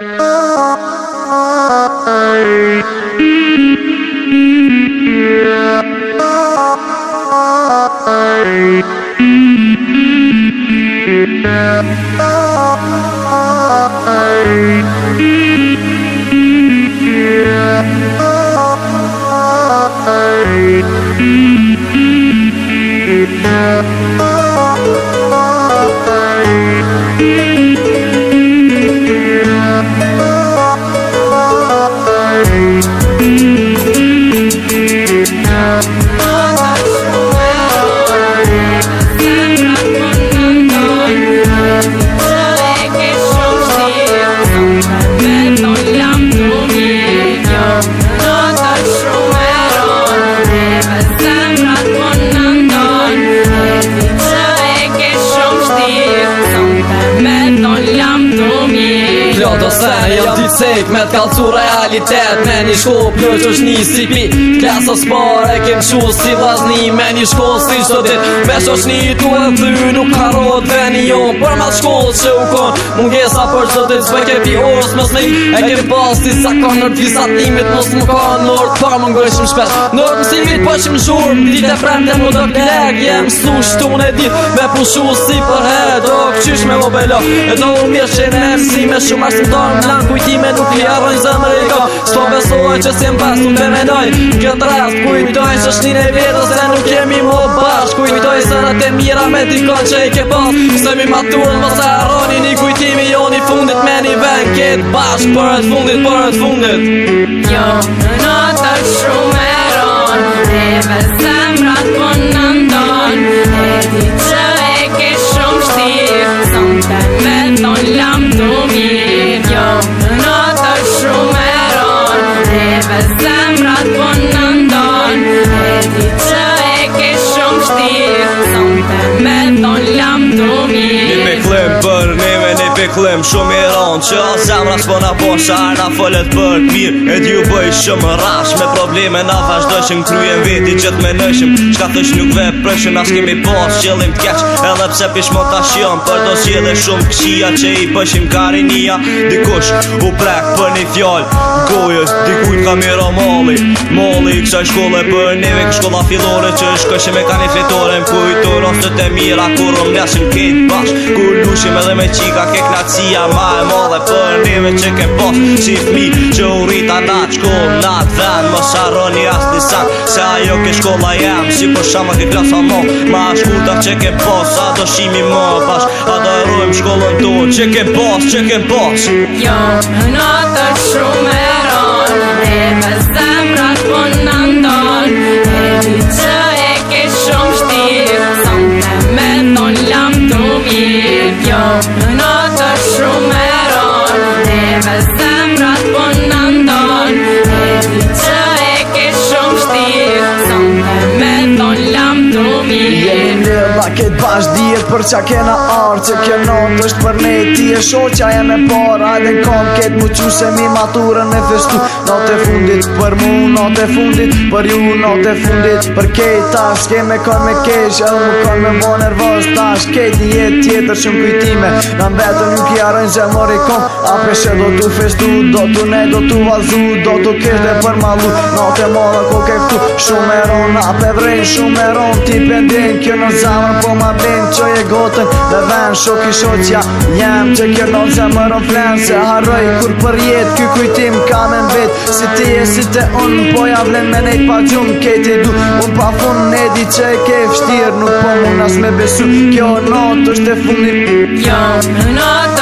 Jam t'i cek me t'kallcu realitet me një shkoll plëq është një sipi klasës pare kem qu si vazni me një shkoll si qdo dit veç është një tu e thy nuk karot veni jon për ma shkoll që u kon mungesa për qdo dit s'pe kepi orës mës me e kem pas ti sa kon nër t'visat timit mos më ka nër t'par më ngojshim shpet nër mësimit po qim shur dit e fremde më do kleg jem su shtun e dit me pushu si për het o këqysh me mobelo e do u mirë që ne mësime shumë ashtë Lan kujtime nuk li arrojnë zëmër i ka S'po besoj që s'jem pas nuk te menoj Këtë rast kujtoj që shnine vetës Se nuk jemi më bashk Kujtoj sërat e mira me dikon që i ke pas Se mi maturën mëse arroni një kujtimi jo një fundit me një ven Ketë bashk për e fundit Jo në natër shumë eron Neve zemrat po në ndon E di që e ke shumë shtirë Sonte me ton lam të mirë Në natër shumë eron Neve zemrat po në ndon E di që e ke shumë shtirë Sonte me ton lam të mirë Një me klim për neve një pe klim shumë i ronë Që a zemra s'po na po sharë na follet për t'mirë E t'ju bëj shumë rash me probleme na vazhdojshim Kryem veti gjithë me nëshim Shka thësh nuk ve prëshim as kemi pas qëllim t'keq Edhe pse pishmo tash jom për do s'jedhe shumë këshia Që i pëshim karinia Dikush u prek për një fjall Gojës dikujt ka mira mali Mali i kësaj shkolle për neve kë shkolla fillore Që shkëshim e ka një fletore Më kujtu rostet e mira kur rëm neshim kejt bashk Kur lushim edhe me qika ke knatësia ma e madhe Për neve që kem pas si fmi Që u rita na t'shkoll na t'ven Më sharoni as një sak Se ajo ke shkolla jem Si për shama ke klasa mo Ma shkurta që kem pas A do shimi më bashk A do erojmë shkollën tonë Që kem pas Jo në natër shumë eron Neve zemrat po në ndon E di që e ke shumë shtirë Sonte me ton lam të mirë Jo në natër shumë eron Neve zemrat po në ndon E di që e ke shumë shtirë Sonte me ton lam të mirë Jemi lëdha këtë bash dhjet për qa kena arë Që kjo not është për ne ti e shoqa jem e par Hajde n'kom këtë mu qu se mi maturën e festu Not e fundit për mu, not e fundit për ju Not e fundit për kejt tash Keme kon me kesh edhe mu kon me mo nervos tash Kejt një jet tjetër shumë kujtime Në mbetën ju ki arrojnë zemër i kom A peshe do t'u festu, do t'u ne, do t'u valzu Do t'u kesh dhe për malu Not e modha ko ke këtu shumë e ron A pe vrejn shumë e ron Ti pendin kjo në zemër po ma blin Qoj e gotën dhe ven shok i shoqja Jem që kjo në zemër o flen Se harroj kur për jet Ky kujtim ka me mbet Si ti e si te unë Po javlen me nejt pa gjum Kejt e du unë pa fun Ne di që e ke fështir Nuk po mun as me besu Kjo not është e fundit Jo në not